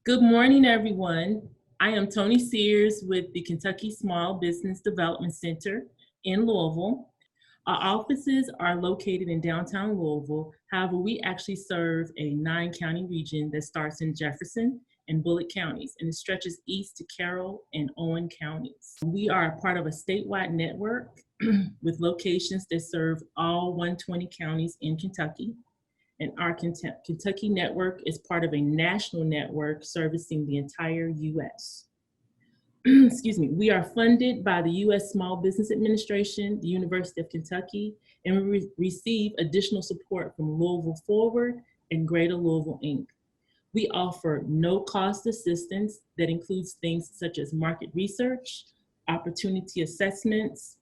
Good morning, everyone. I am Tony Sears with the Kentucky Small Business Development Center in Louisville. Our offices are located in downtown Louisville. However, we actually serve a 9-county region that starts in Jefferson and Bullitt counties, and it stretches east to Carroll and Owen counties. We are a part of a statewide network with locations that serve all 120 counties in Kentucky. And our Kentucky network is part of a national network servicing the entire U.S. Excuse me. We are funded by the U.S. Small Business Administration, the University of Kentucky, and we receive additional support from Louisville Forward and Greater Louisville, Inc. We offer no-cost assistance that includes things such as market research, opportunity assessments,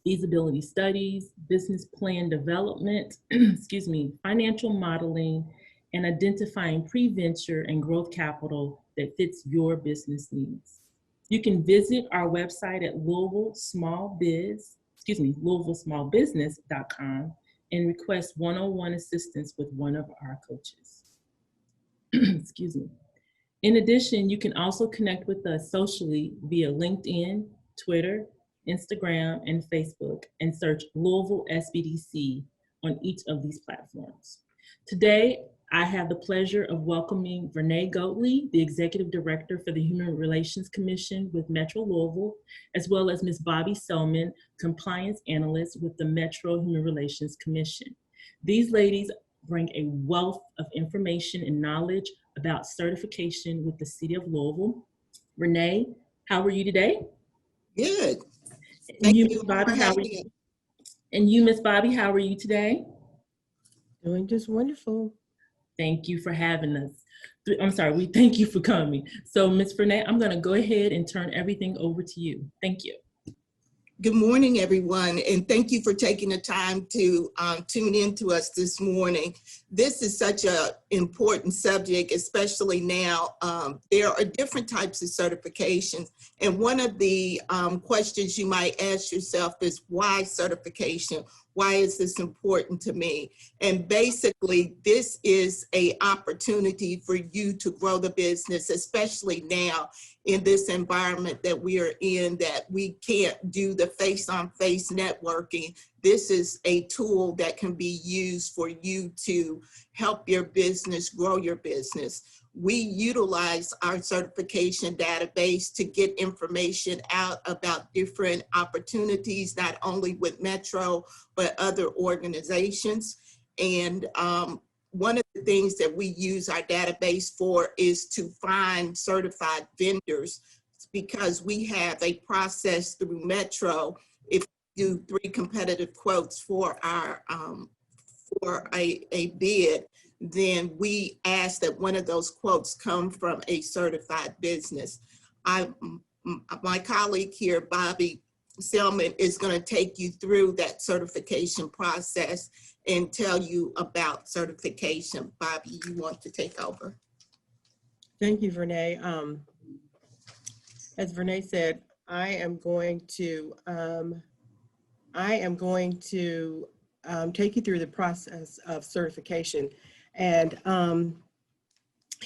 feasibility studies, business plan development, excuse me, financial modeling, and identifying pre-venture and growth capital that fits your business needs. You can visit our website at louisvillesmallbusiness.com and request one-on-one assistance with one of our coaches. Excuse me. In addition, you can also connect with us socially via LinkedIn, Twitter, Instagram, and Facebook, and search Louisville SBDC on each of these platforms. Today, I have the pleasure of welcoming Vernee Goatley, the Executive Director for the Human Relations Commission with Metro Louisville, as well as Ms. Bobby Selman, Compliance Analyst with the Metro Human Relations Commission. These ladies bring a wealth of information and knowledge about certification with the City of Louisville. Renee, how are you today? Good. And you, Ms. Bobby, how are you? And you, Ms. Bobby, how are you today? Doing just wonderful. Thank you for having us. I'm sorry, we thank you for coming. So, Ms. Vernee, I'm going to go ahead and turn everything over to you. Thank you. Good morning, everyone, and thank you for taking the time to tune in to us this morning. This is such an important subject, especially now. There are different types of certifications, and one of the questions you might ask yourself is, why certification? Why is this important to me? And basically, this is an opportunity for you to grow the business, especially now in this environment that we are in, that we can't do the face-on-face networking. This is a tool that can be used for you to help your business grow your business. We utilize our certification database to get information out about different opportunities, not only with Metro, but other organizations. And one of the things that we use our database for is to find certified vendors, because we have a process through Metro. If we do 3 competitive quotes for our for a bid, then we ask that one of those quotes come from a certified business. My colleague here, Bobby Selman, is going to take you through that certification process and tell you about certification. Bobby, you want to take over? Thank you, Vernee. As Vernee said, I am going to take you through the process of certification, and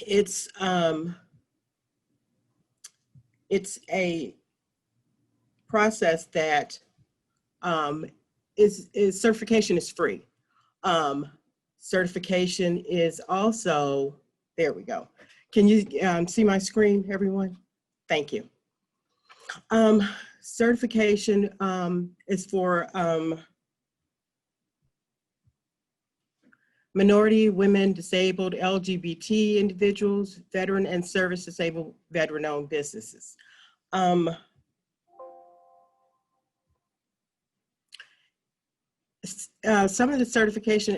it's a process that certification is free. Certification is also, there we go. Can you see my screen, everyone? Thank you. Certification is for minority, women, disabled, LGBT individuals, veteran and service disabled veteran-owned businesses. Some of the certification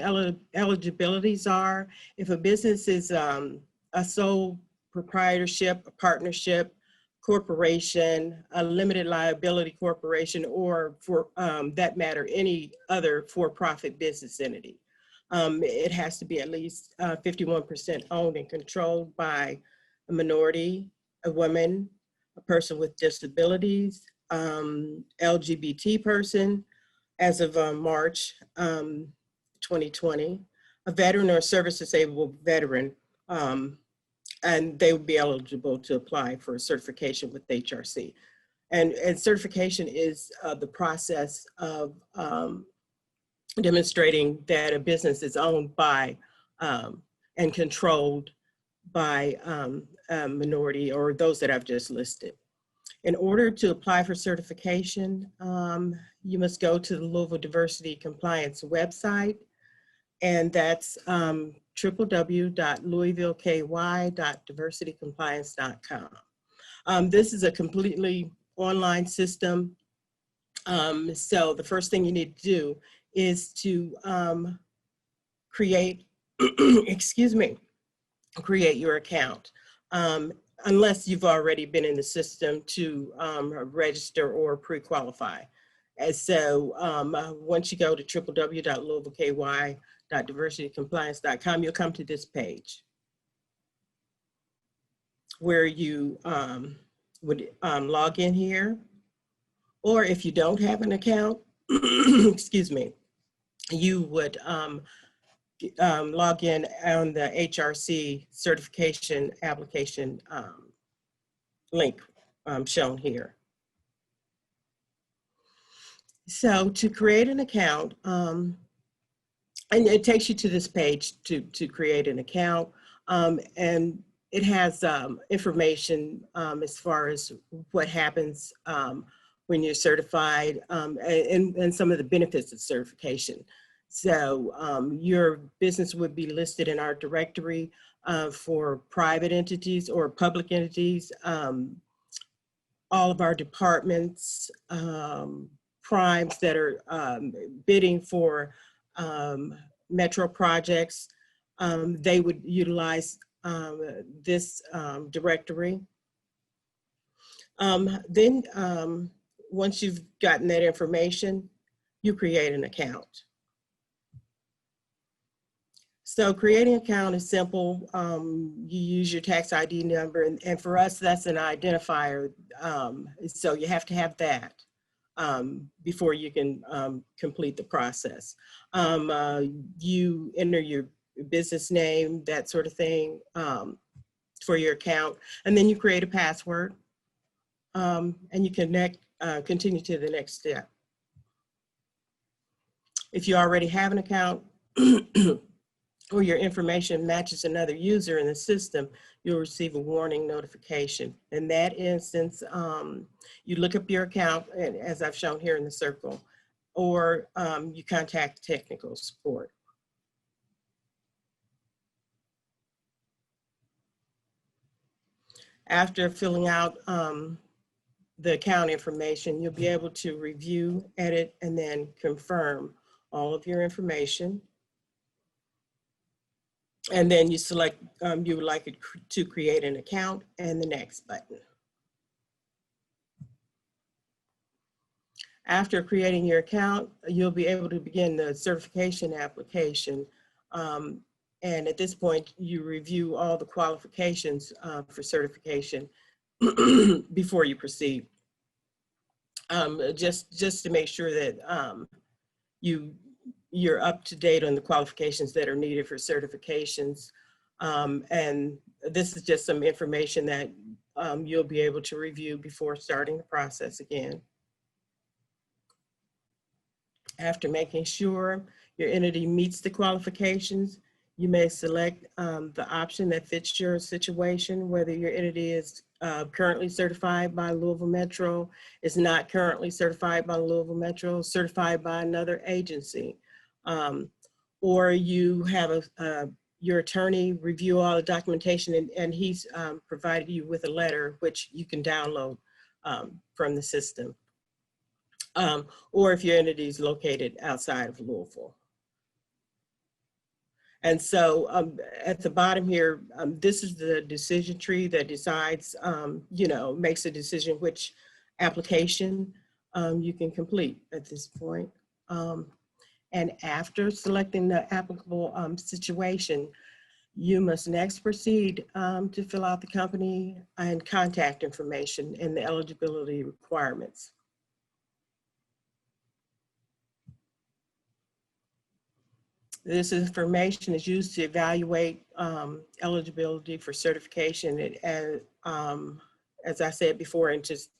eligibilities are, if a business is a sole proprietorship, a partnership, corporation, a limited liability corporation, or for that matter, any other for-profit business entity. It has to be at least 51% owned and controlled by a minority, a woman, a person with disabilities, LGBT person, as of March 2020, a veteran or service disabled veteran and they would be eligible to apply for certification with HRC. And certification is the process of demonstrating that a business is owned by and controlled by a minority or those that I've just listed. In order to apply for certification, you must go to the Louisville Diversity Compliance website, and that's www.louisvilleky.diversitycompliance.com. This is a completely online system. So the first thing you need to do is to create, excuse me, create your account. Unless you've already been in the system to register or pre-qualify. And so once you go to www.louisvilleky.diversitycompliance.com, you'll come to this page where you would log in here, or if you don't have an account, excuse me, you would log in on the HRC certification application link shown here. So to create an account, and it takes you to this page to create an account, and it has information as far as what happens when you're certified, and some of the benefits of certification. So your business would be listed in our directory for private entities or public entities. All of our departments, primes that are bidding for metro projects, they would utilize this directory. Then once you've gotten that information, you create an account. So creating an account is simple. You use your tax ID number, and for us, that's an identifier. So you have to have that before you can complete the process. You enter your business name, that sort of thing, for your account, and then you create a password, and you continue to the next step. If you already have an account, or your information matches another user in the system, you'll receive a warning notification. In that instance, you look up your account, and as I've shown here in the circle, or you contact technical support. After filling out the account information, you'll be able to review, edit, and then confirm all of your information. And then you select, you would like it to create an account, and the next button. After creating your account, you'll be able to begin the certification application. And at this point, you review all the qualifications for certification before you proceed. Just to make sure that you're up to date on the qualifications that are needed for certifications. And this is just some information that you'll be able to review before starting the process again. After making sure your entity meets the qualifications, you may select the option that fits your situation, whether your entity is currently certified by Louisville Metro, is not currently certified by Louisville Metro, certified by another agency. Or you have your attorney review all the documentation, and he's provided you with a letter which you can download from the system. Or if your entity is located outside of Louisville. And so at the bottom here, this is the decision tree that decides, makes a decision which application you can complete at this point. And after selecting the applicable situation, you must next proceed to fill out the company and contact information and the eligibility requirements. This information is used to evaluate eligibility for certification, as I said before, and just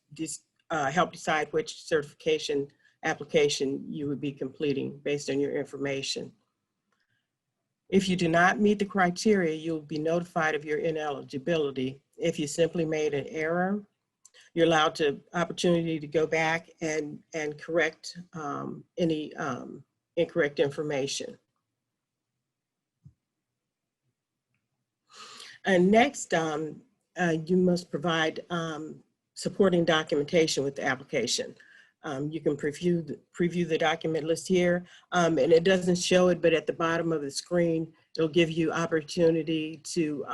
help decide which certification application you would be completing based on your information. If you do not meet the criteria, you'll be notified of your ineligibility. If you simply made an error, you're allowed the opportunity to go back and correct any incorrect information. And next, you must provide supporting documentation with the application. You can preview the document list here, and it doesn't show it, but at the bottom of the screen, it'll give you opportunity to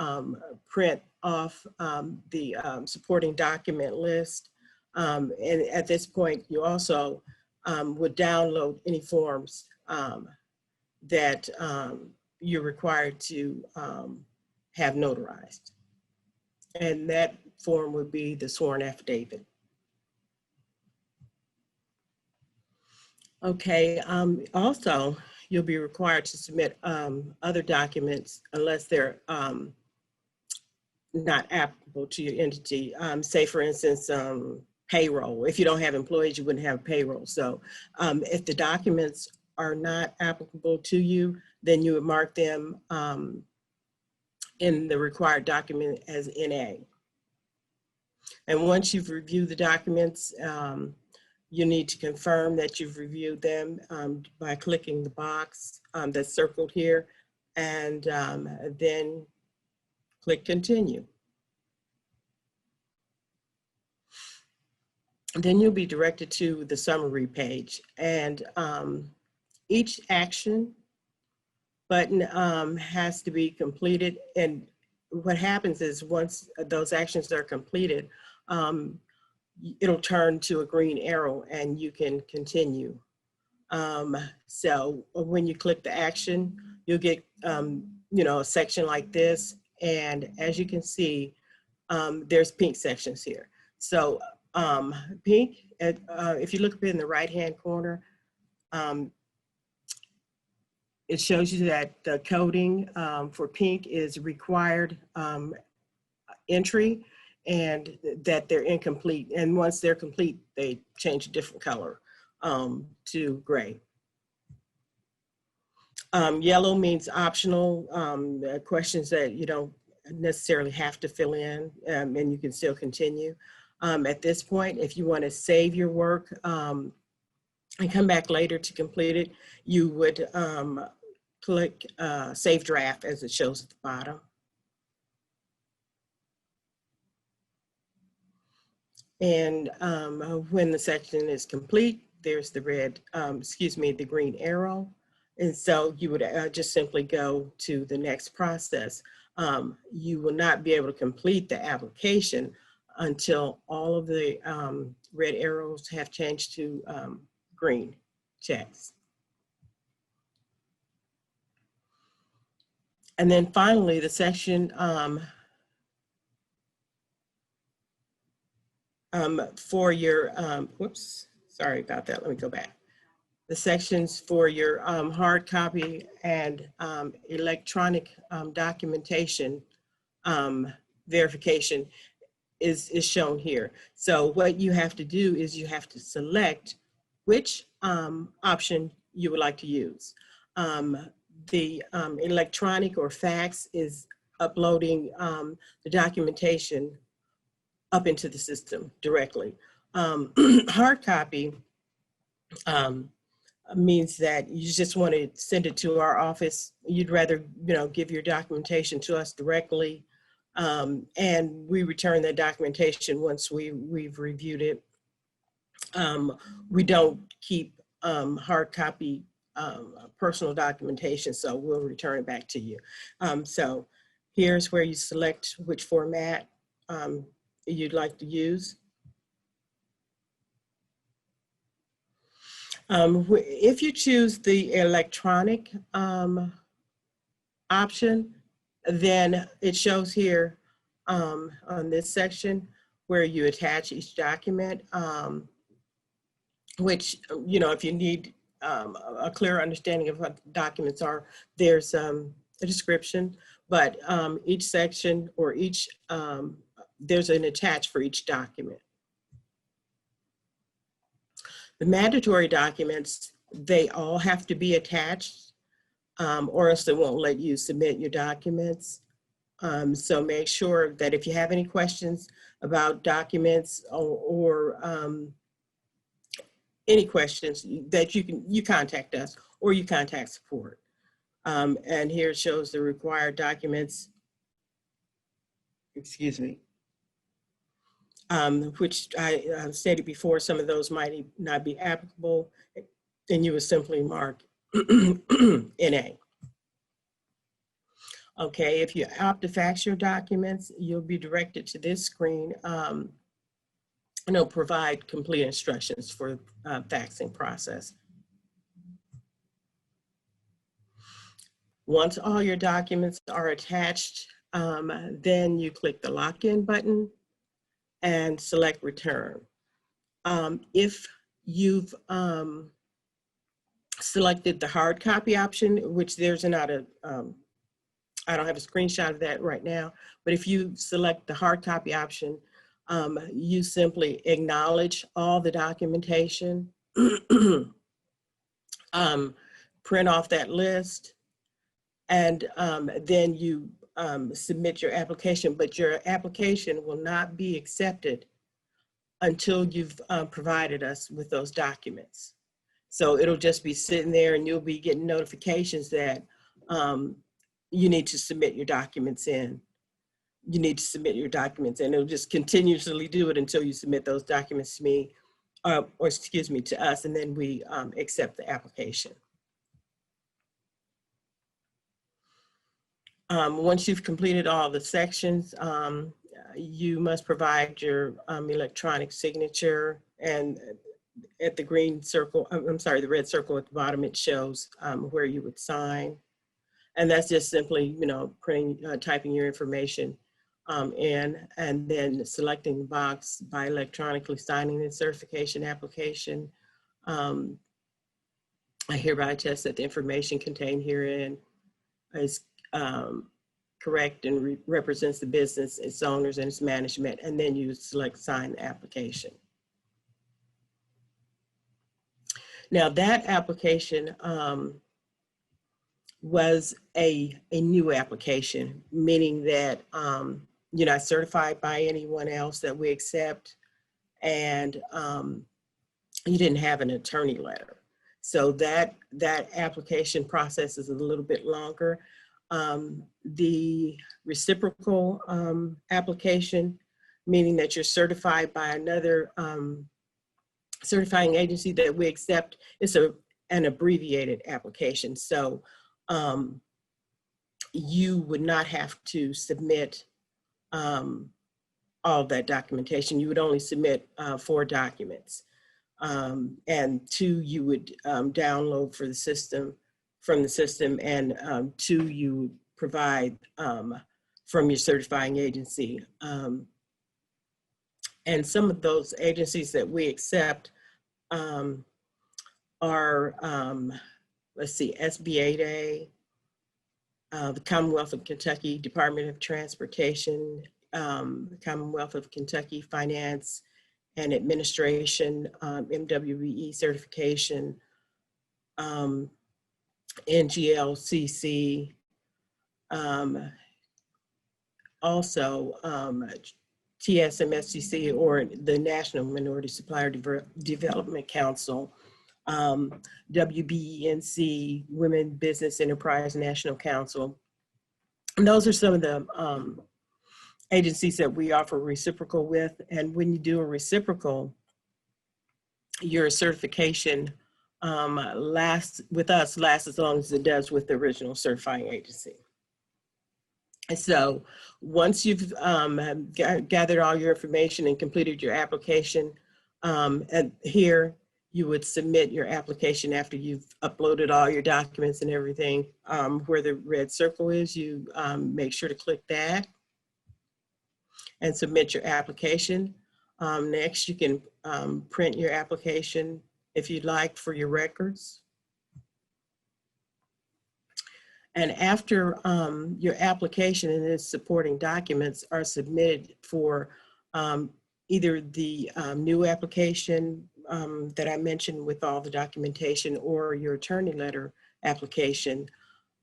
print off the supporting document list. And at this point, you also would download any forms that you're required to have notarized. And that form would be the sworn affidavit. Okay, also, you'll be required to submit other documents unless they're not applicable to your entity. Say, for instance, payroll. If you don't have employees, you wouldn't have payroll. So if the documents are not applicable to you, then you would mark them in the required document as NA. And once you've reviewed the documents, you need to confirm that you've reviewed them by clicking the box that's circled here, and then click continue. And then you'll be directed to the summary page, and each action button has to be completed. And what happens is once those actions are completed, it'll turn to a green arrow and you can continue. So when you click the action, you'll get a section like this. And as you can see, there's pink sections here. So pink, if you look up in the right-hand corner, it shows you that the coding for pink is required entry, and that they're incomplete. And once they're complete, they change a different color to gray. Yellow means optional, questions that you don't necessarily have to fill in, and you can still continue. At this point, if you want to save your work and come back later to complete it, you would click Save Draft as it shows at the bottom. And when the section is complete, there's the the green arrow. And so you would just simply go to the next process. You will not be able to complete the application until all of the red arrows have changed to green checks. And then finally, the section for your, whoops, sorry about that, let me go back. The sections for your hard copy and electronic documentation verification is shown here. So what you have to do is you have to select which option you would like to use. The electronic or fax is uploading the documentation up into the system directly. Hard copy means that you just want to send it to our office. You'd rather, give your documentation to us directly, and we return that documentation once we've reviewed it. We don't keep hard copy personal documentation, so we'll return it back to you. So here's where you select which format you'd like to use. If you choose the electronic option, then it shows here on this section where you attach each document, which, if you need a clear understanding of what documents are, there's a description, but each section or each, there's an attached for each document. The mandatory documents, they all have to be attached, or else they won't let you submit your documents. So make sure that if you have any questions about documents or any questions, that you contact us or you contact support. And here it shows the required documents, excuse me, which I stated before, some of those might not be applicable, and you would simply mark NA. Okay, if you opt to fax your documents, you'll be directed to this screen, and it'll provide complete instructions for faxing process. Once all your documents are attached, then you click the lock-in button and select return. If you've selected the hard copy option, which there's not a, I don't have a screenshot of that right now, but if you select the hard copy option, you simply acknowledge all the documentation, print off that list, and then you submit your application, but your application will not be accepted until you've provided us with those documents. So it'll just be sitting there and you'll be getting notifications that you need to submit your documents in. You need to submit your documents, and it'll just continuously do it until you submit those documents to me, or excuse me, to us, and then we accept the application. Once you've completed all the sections, you must provide your electronic signature, and at the green circle, I'm sorry, the red circle at the bottom, it shows where you would sign. And that's just simply, you know, typing your information in, and then selecting the box by electronically signing the certification application. I hereby attest that the information contained herein is correct and represents the business, its owners, and its management, and then you select sign the application. Now that application was a new application, meaning that you're not certified by anyone else that we accept, and you didn't have an attorney letter. So that application process is a little bit longer. The reciprocal application, meaning that you're certified by another certifying agency that we accept, is an abbreviated application. So you would not have to submit all that documentation. You would only submit 4 documents. And 2 you would download for the system, from the system, and 2 you provide from your certifying agency. And some of those agencies that we accept are, let's see, SB8A, the Commonwealth of Kentucky Department of Transportation, the Commonwealth of Kentucky Finance and Administration, MWBE certification, NGLCC, also TSMSCC, or the National Minority Supplier Development Council, WBENC, Women Business Enterprise National Council. And those are some of the agencies that we offer reciprocal with. And when you do a reciprocal, your certification with us lasts as long as it does with the original certifying agency. So once you've gathered all your information and completed your application, and here you would submit your application after you've uploaded all your documents and everything. Where the red circle is, you make sure to click that and submit your application. Next, you can print your application if you'd like for your records. And after your application and its supporting documents are submitted for either the new application that I mentioned with all the documentation, or your attorney letter application,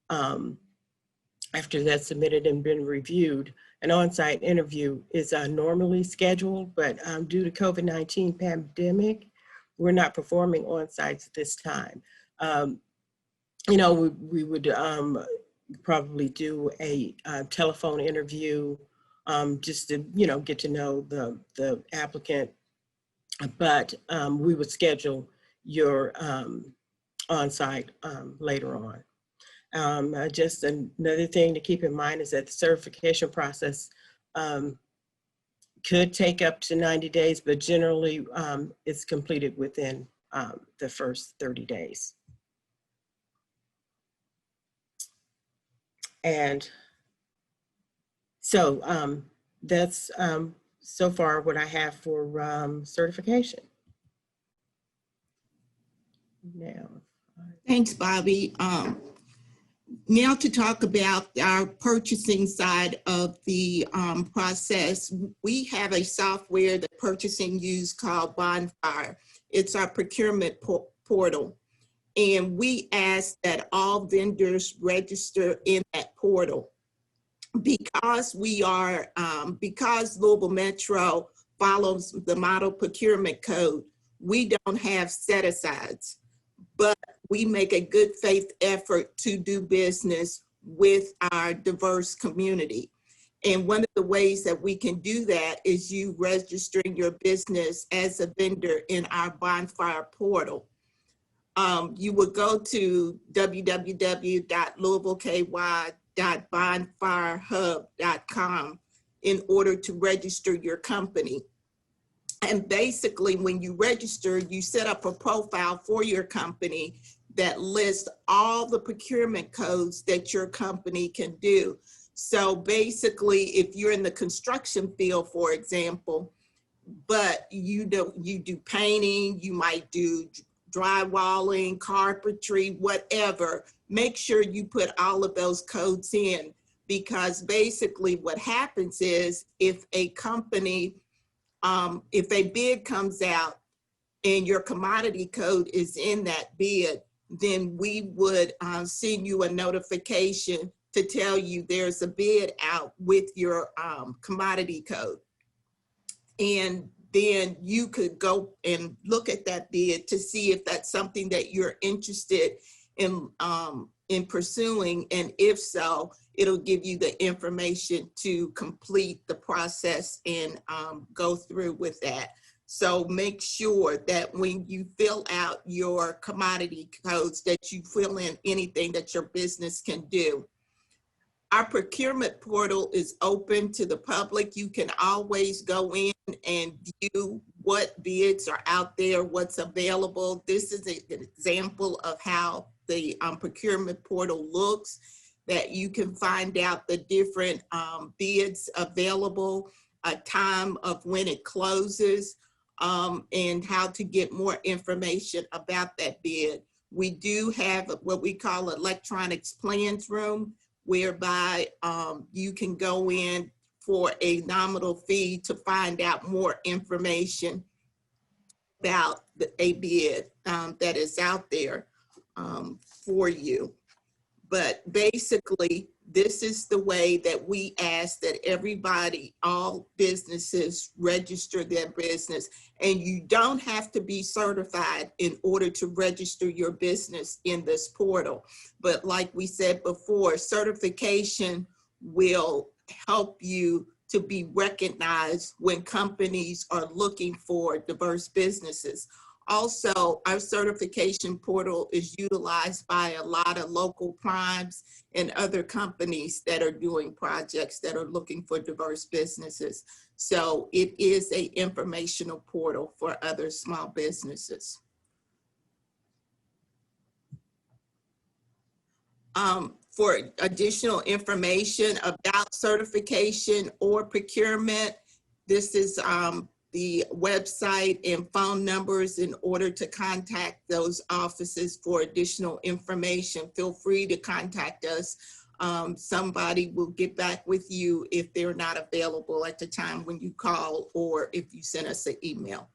after that's submitted and been reviewed, an on-site interview is normally scheduled, but due to COVID-19 pandemic, we're not performing on-sites at this time. You know, we would probably do a telephone interview just to, you know, get to know the applicant, but we would schedule your on-site later on. Just another thing to keep in mind is that the certification process could take up to 90 days, but generally it's completed within the first 30 days. And so that's so far what I have for certification. Now, Thanks, Bobby. Now to talk about our purchasing side of the process, we have a software that purchasing use called Bonfire. It's our procurement portal. And we ask that all vendors register in that portal. Because we are, because Louisville Metro follows the model procurement code, we don't have set-asides, but we make a good faith effort to do business with our diverse community. And one of the ways that we can do that is you registering your business as a vendor in our Bonfire portal. You would go to www.louisvilleky.bonfirehub.com in order to register your company. And basically, when you register, you set up a profile for your company that lists all the procurement codes that your company can do. So basically, if you're in the construction field, for example, but you do painting, you might do drywalling, carpentry, whatever, make sure you put all of those codes in, because basically what happens is if a company, if a bid comes out and your commodity code is in that bid, then we would send you a notification to tell you there's a bid out with your commodity code. And then you could go and look at that bid to see if that's something that you're interested in pursuing. And if so, it'll give you the information to complete the process and go through with that. So make sure that when you fill out your commodity codes, that you fill in anything that your business can do. Our procurement portal is open to the public. You can always go in and view what bids are out there, what's available. This is an example of how the procurement portal looks, that you can find out the different bids available, a time of when it closes, and how to get more information about that bid. We do have what we call electronics plans room, whereby you can go in for a nominal fee to find out more information about a bid that is out there for you. But basically, this is the way that we ask that everybody, all businesses, register their business. And you don't have to be certified in order to register your business in this portal. But like we said before, certification will help you to be recognized when companies are looking for diverse businesses. Also, our certification portal is utilized by a lot of local primes and other companies that are doing projects that are looking for diverse businesses. So it is an informational portal for other small businesses. For additional information about certification or procurement, this is the website and phone numbers in order to contact those offices for additional information. Feel free to contact us. Somebody will get back with you if they're not available at the time when you call or if you send us an email.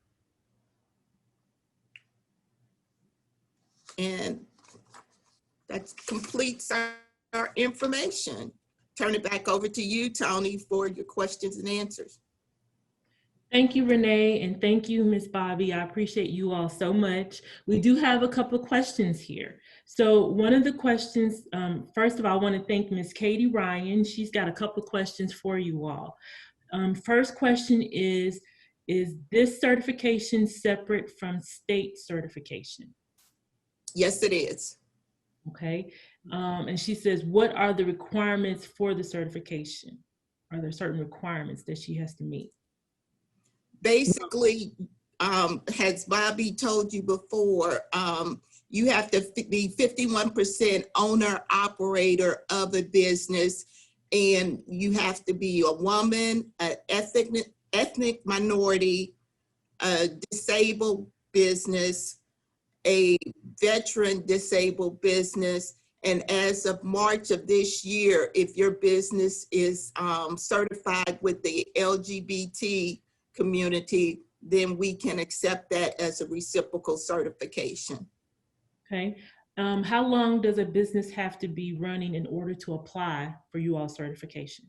And that completes our information. Turn it back over to you, Tony, for your questions and answers. Thank you, Renee, and thank you, Ms. Bobby. I appreciate you all so much. We do have a couple of questions here. So one of the questions, first of all, I want to thank Ms. Katie Ryan. She's got a couple of questions for you all. First question is this certification separate from state certification? Yes, it is. Okay. And she says, what are the requirements for the certification? Are there certain requirements that she has to meet? Basically, as Bobby told you before, you have to be 51% owner operator of a business, and you have to be a woman, an ethnic minority, a disabled business, a veteran disabled business. And as of March of this year, if your business is certified with the LGBT community, then we can accept that as a reciprocal certification. Okay. How long does a business have to be running in order to apply for you all certification?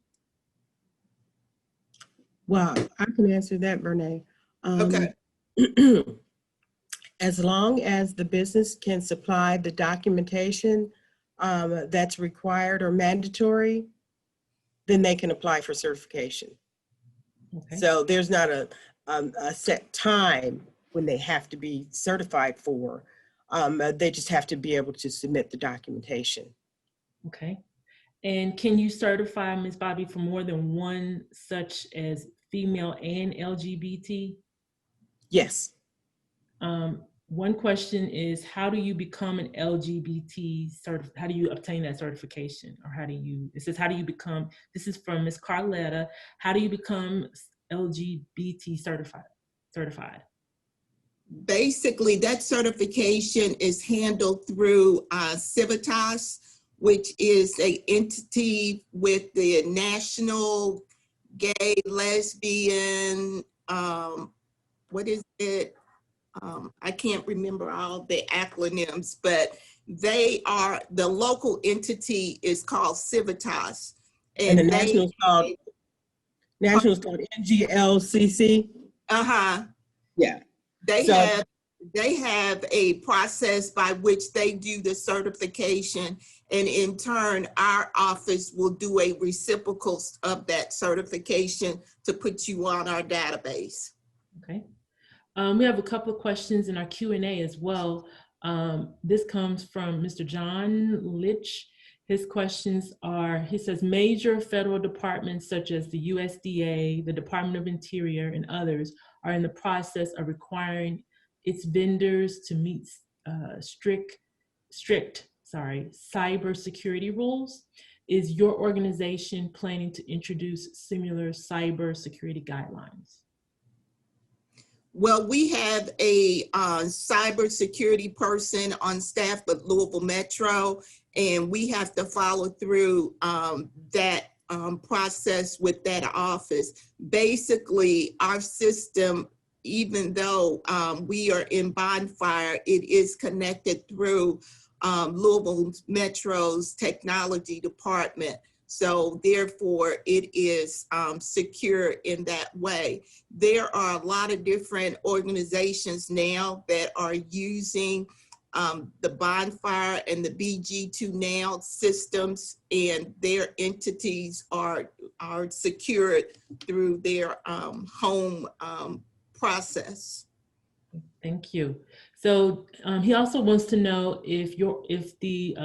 Well, I can answer that, Renee. Okay. As long as the business can supply the documentation that's required or mandatory, then they can apply for certification. Okay. So there's not a set time when they have to be certified for. They just have to be able to submit the documentation. Okay. And can you certify, Ms. Bobby, for more than one, such as female and LGBT? Yes. One question is, how do you become an LGBT how do you obtain that certification? Or how do you, it says, how do you become, this is from Ms. Carletta, how do you become LGBT certified? Basically, that certification is handled through Civitas, which is an entity with the National Gay, Lesbian, what is it? I can't remember all the acronyms, but they are, the local entity is called Civitas. And the national is called NGLCC. Uh-huh. Yeah. They have a process by which they do the certification, and in turn, our office will do a reciprocal of that certification to put you on our database. Okay. We have a couple of questions in our Q&A as well. This comes from Mr. John Litch. His questions are, he says, major federal departments such as the USDA, the Department of Interior, and others are in the process of requiring its vendors to meet strict cybersecurity rules. Is your organization planning to introduce similar cybersecurity guidelines? Well, we have a cybersecurity person on staff with Louisville Metro, and we have to follow through that process with that office. Basically, our system, even though we are in Bonfire, it is connected through Louisville Metro's technology department. So therefore, it is secure in that way. There are a lot of different organizations now that are using the Bonfire and the BG2 Now systems, and their entities are secured through their home process. Thank you. So he also wants to know if the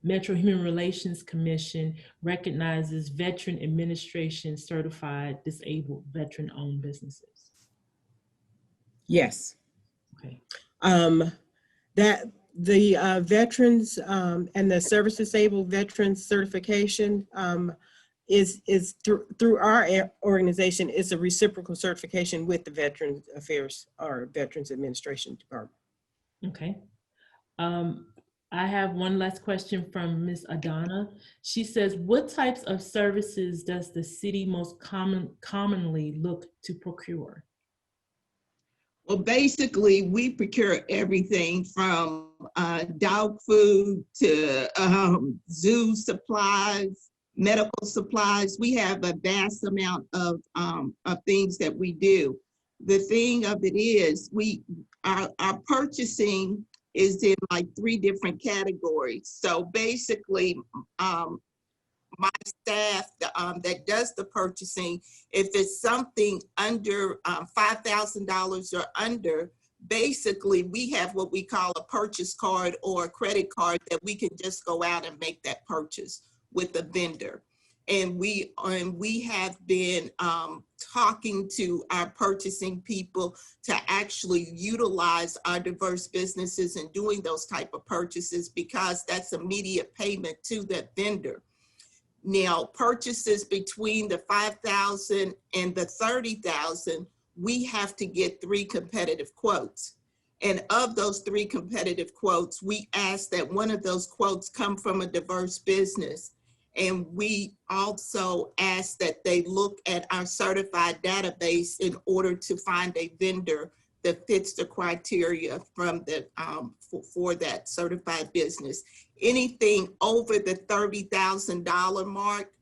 Metro Human Relations Commission recognizes Veteran Administration certified disabled veteran-owned businesses. Yes. Okay. That the veterans and the service disabled veterans certification is through our organization is a reciprocal certification with the Veterans Affairs or Veterans Administration Department. Okay. I have one last question from Ms. Adana. She says, what types of services does the city most commonly look to procure? Well, basically, we procure everything from dog food to zoo supplies, medical supplies. We have a vast amount of things that we do. The thing of it is, our purchasing is in like 3 different categories. So basically, my staff that does the purchasing, if it's something under $5,000 or under, basically we have what we call a purchase card or a credit card that we can just go out and make that purchase with a vendor. And we have been talking to our purchasing people to actually utilize our diverse businesses and doing those type of purchases because that's immediate payment to that vendor. Now, purchases between the 5,000 and the 30,000, we have to get 3 competitive quotes. And of those 3 competitive quotes, we ask that one of those quotes come from a diverse business. And we also ask that they look at our certified database in order to find a vendor that fits the criteria from the for that certified business. Anything over the $30,000 mark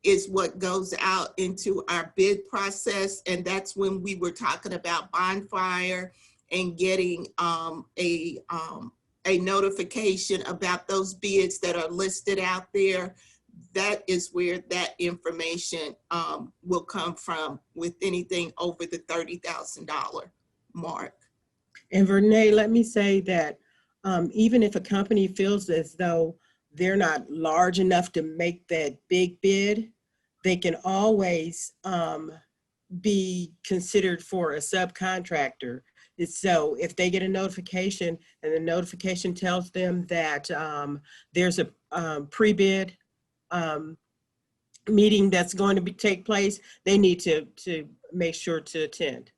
is what goes out into our bid process, and that's when we were talking about bonfire and getting a notification about those bids that are listed out there. That is where that information will come from with anything over the $30,000 mark. And Vernee, let me say that even if a company feels as though they're not large enough to make that big bid, they can always be considered for a subcontractor. So if they get a notification and the notification tells them that there's a pre-bid meeting that's going to take place, they need to make sure to attend.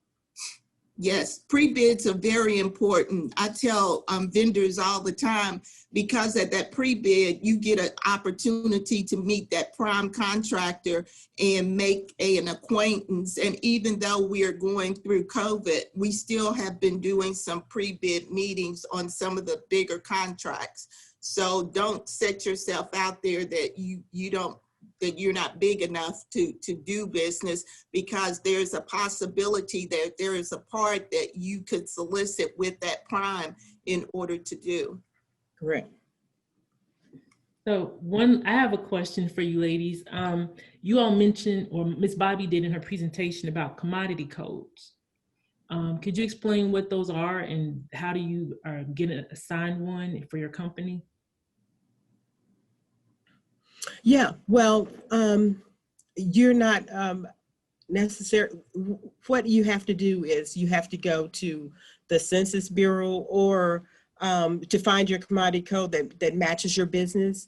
Yes, pre-bids are very important. I tell vendors all the time, because at that pre-bid, you get an opportunity to meet that prime contractor and make an acquaintance. And even though we are going through COVID, we still have been doing some pre-bid meetings on some of the bigger contracts. So don't set yourself out there that you're not big enough to do business, because there's a possibility that there is a part that you could solicit with that prime in order to do. Correct. So I have a question for you ladies. You all mentioned, or Ms. Bobby did in her presentation, about commodity codes. Could you explain what those are and how do you get assigned one for your company? Yeah, well, you're not necessarily, what you have to do is you have to go to the Census Bureau or to find your commodity code that matches your business,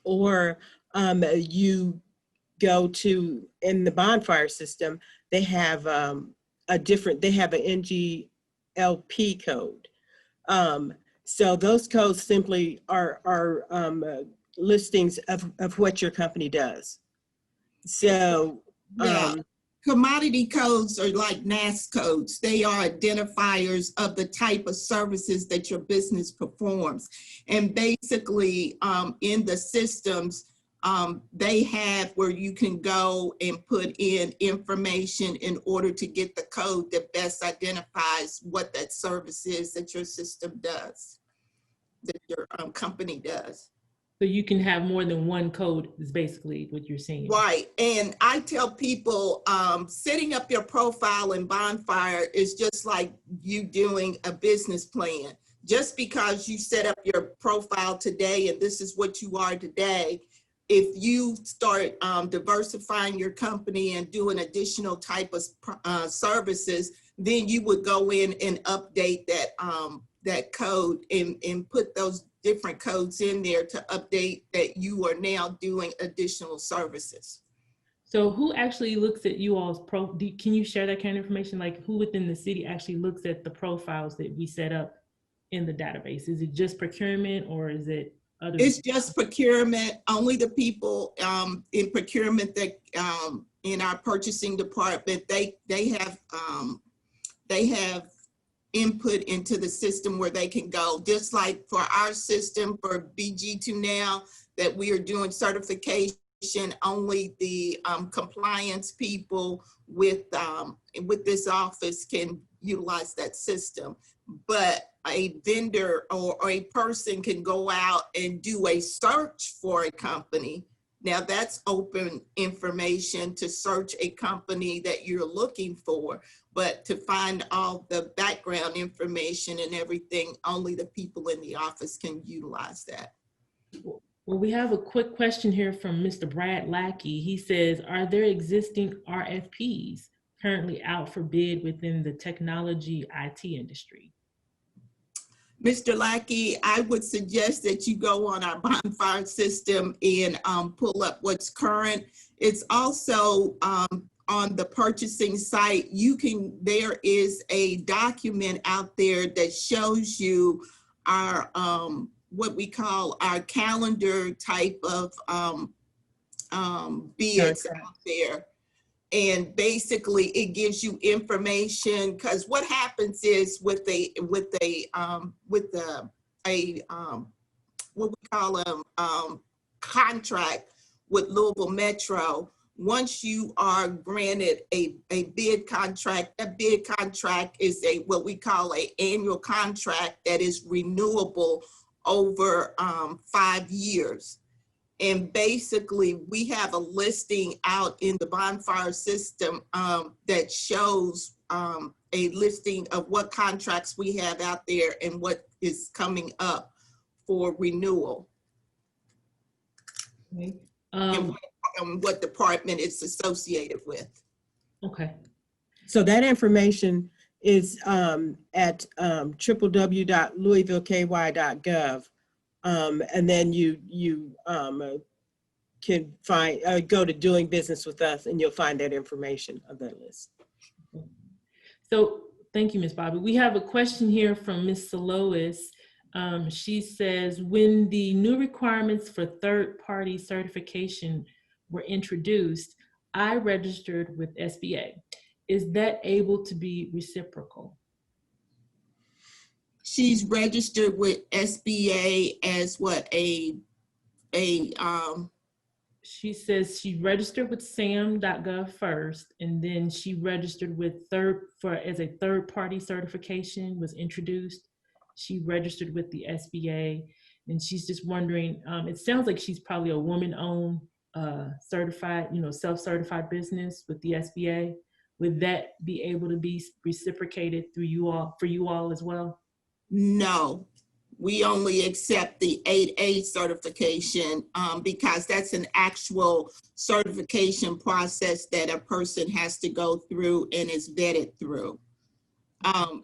or you go to, in the bonfire system, they have they have an NGLP code. So those codes simply are listings of what your company does. So commodity codes are like NAS codes. They are identifiers of the type of services that your business performs. And basically in the systems, they have where you can go and put in information in order to get the code that best identifies what that service is that your system does, that your company does. So you can have more than one code is basically what you're saying. Right, and I tell people setting up your profile in Bonfire is just like you doing a business plan. Just because you set up your profile today and this is what you are today, if you start diversifying your company and doing additional type of services, then you would go in and update that code and put those different codes in there to update that you are now doing additional services. So who actually looks at you all's can you share that kind of information? Like who within the city actually looks at the profiles that we set up in the database? Is it just procurement or is it other? It's just procurement. Only the people in procurement that in our purchasing department, they have input into the system where they can go. Just like for our system for BG2 now that we are doing certification, only the compliance people with this office can utilize that system. But a vendor or a person can go out and do a search for a company. Now that's open information to search a company that you're looking for, but to find all the background information and everything, only the people in the office can utilize that. Well, we have a quick question here from Mr. Brad Lackey. He says, are there existing RFPs currently out for bid within the technology IT industry? Mr. Lackey, I would suggest that you go on our bonfire system and pull up what's current. It's also on the purchasing site. There is a document out there that shows you our what we call our calendar type of bids out there. And basically it gives you information, because what happens is with what we call a contract with Louisville Metro, once you are granted a bid contract, that bid contract is what we call an annual contract that is renewable over 5 years. And basically we have a listing out in the bonfire system that shows a listing of what contracts we have out there and what is coming up for renewal. Okay. And what department it's associated with. Okay. So that information is at www.louisvilleky.gov. And then you can find, go to doing business with us and you'll find that information on that list. So thank you, Ms. Bobby. We have a question here from Ms. Solois. She says, when the new requirements for third-party certification were introduced, I registered with SBA. Is that able to be reciprocal? She's registered with SBA as what, She says she registered with sam.gov first, and then she registered with as a third-party certification was introduced. She registered with the SBA, and she's just wondering, it sounds like she's probably a woman-owned certified, self-certified business with the SBA. Would that be able to be reciprocated through you all, for you all as well? No, we only accept the 8A certification because that's an actual certification process that a person has to go through and is vetted through.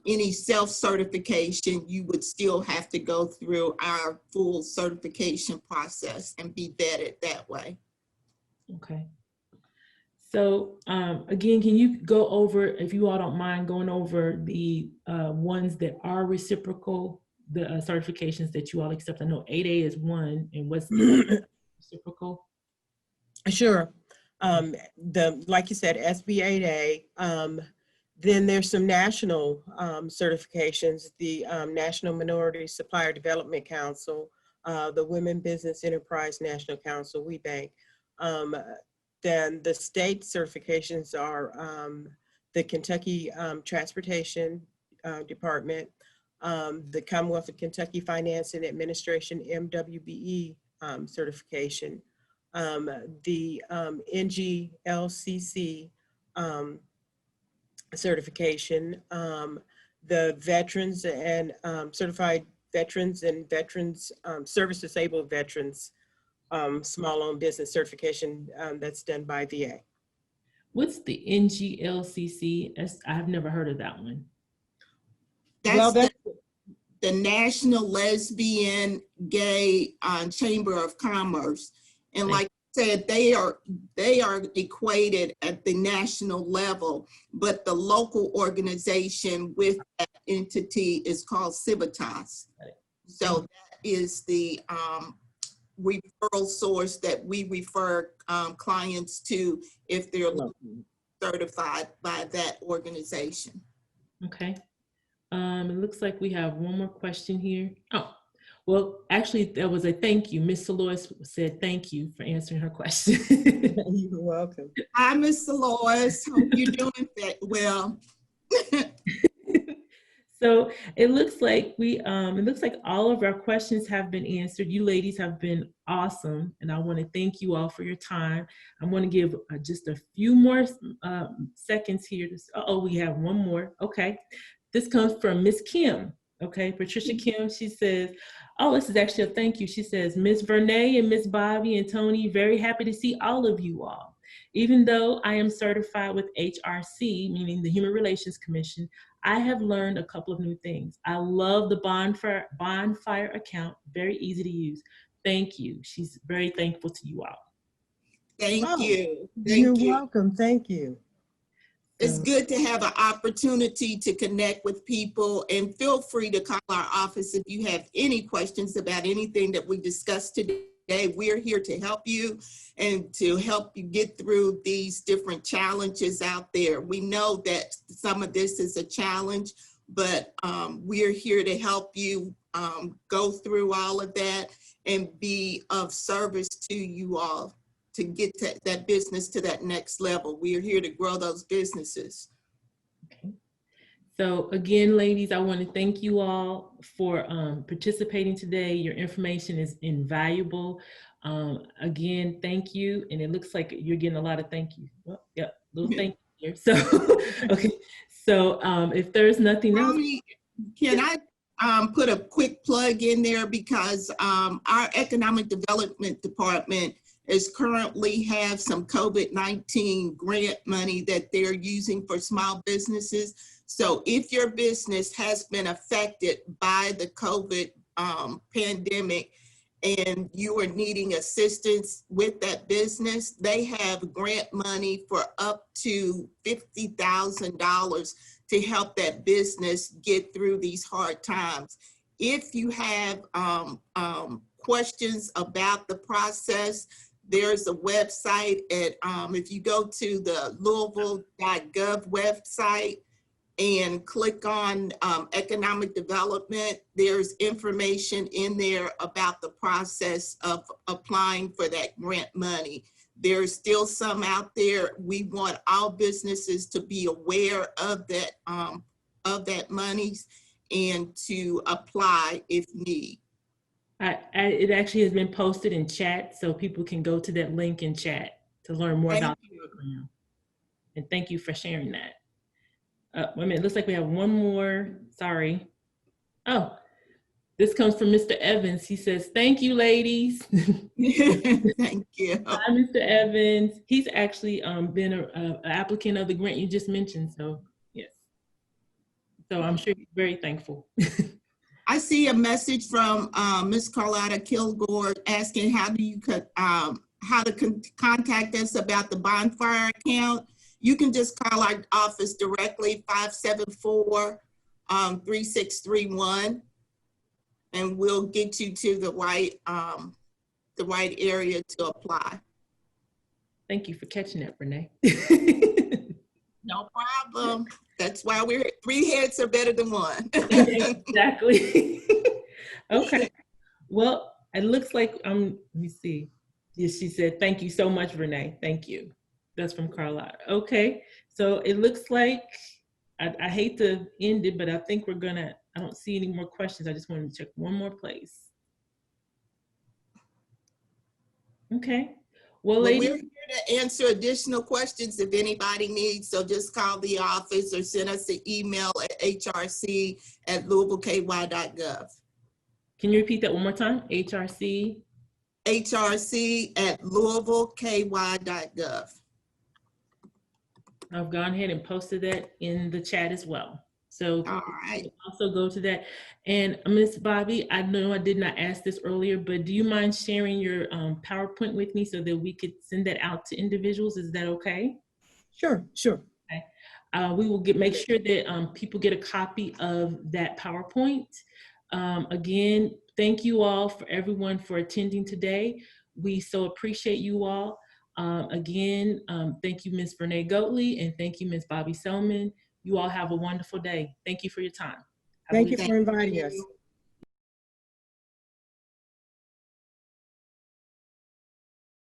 Any self-certification, you would still have to go through our full certification process and be vetted that way. Okay. So again, can you go over, if you all don't mind, going over the ones that are reciprocal, the certifications that you all accept? I know 8A is one, and what's the reciprocal? Sure. Like you said, SB 8A. Then there's some national certifications, the National Minority Supplier Development Council, the Women Business Enterprise National Council, WBENC. Then the state certifications are the Kentucky Transportation Department, the Commonwealth of Kentucky Finance and Administration MWBE certification, the NGLCC certification, the veterans and certified veterans and veterans, service disabled veterans, small owned business certification that's done by VA. What's the NGLCC? I've never heard of that one. That's the National Lesbian Gay Chamber of Commerce. And like I said, they are equated at the national level, but the local organization with that entity is called Civitas. So that is the referral source that we refer clients to if they're certified by that organization. Okay. It looks like we have one more question here. Oh, well, actually, there was a thank you. Miss Lois said thank you for answering her question. You're welcome. Hi, Miss Lois. Hope you're doing well. So it looks like all of our questions have been answered. You ladies have been awesome, and I want to thank you all for your time. I want to give just a few more seconds here. We have one more. Okay, this comes from Miss Kim. Okay, Patricia Kim. She says, "Oh, this is actually a thank you." She says, "Miss Vernay and Miss Bobby and Tony, very happy to see all of you all. Even though I am certified with HRC, meaning the Human Relations Commission, I have learned a couple of new things. I love the bonfire account, very easy to use. Thank you." She's very thankful to you all. Thank you. You're welcome. Thank you. It's good to have an opportunity to connect with people, and feel free to call our office if you have any questions about anything that we discussed today. We're here to help you and to help you get through these different challenges out there. We know that some of this is a challenge, but we're here to help you go through all of that and be of service to you all to get that business to that next level. We are here to grow those businesses. Okay. So again, ladies, I want to thank you all for participating today. Your information is invaluable. Again, thank you. And it looks like you're getting a lot of thank you. Well, yep, little thank you here. So, okay. So if there's nothing else. Can I put a quick plug in there, because our Economic Development Department is currently have some COVID-19 grant money that they're using for small businesses. So if your business has been affected by the COVID pandemic and you are needing assistance with that business, they have grant money for up to $50,000 to help that business get through these hard times. If you have questions about the process, there's a website at, if you go to the Louisville.gov website and click on economic development, there's information in there about the process of applying for that grant money. There's still some out there. We want all businesses to be aware of that monies and to apply if need. It actually has been posted in chat, so people can go to that link in chat to learn more about the program. And thank you for sharing that. Wait a minute, looks like we have one more, sorry. Oh, this comes from Mr. Evans. He says, "Thank you, ladies." Thank you. Hi, Mr. Evans. He's actually been an applicant of the grant you just mentioned, so yes. So I'm sure he's very thankful. I see a message from Ms. Carlotta Kilgore asking how to contact us about the bonfire account. You can just call our office directly, 574-3631, and we'll get you to the right area to apply. Thank you for catching that, Renee. No problem. That's why we're 3 heads are better than 1. Exactly. Okay. Well, it looks like let me see. Yes, she said, "Thank you so much, Renee. Thank you." That's from Carlotta. Okay. So it looks like I hate to end it, but I think I don't see any more questions. I just wanted to check one more place. Okay. Well, ladies, we're here to answer additional questions if anybody needs. So just call the office or send us an email at hrc@louisvilleky.gov. Can you repeat that one more time? HRC? HRC@louisvilleky.gov. I've gone ahead and posted that in the chat as well. So All right. also go to that. And Ms. Bobby, I know I did not ask this earlier, but do you mind sharing your PowerPoint with me so that we could send that out to individuals? Is that okay? Sure, sure. Okay. We will make sure that people get a copy of that PowerPoint. Again, thank you all for everyone for attending today. We so appreciate you all. Again, thank you, Ms. Renee Goatley, and thank you, Ms. Bobby Selman. You all have a wonderful day. Thank you for your time. Thank you for inviting us.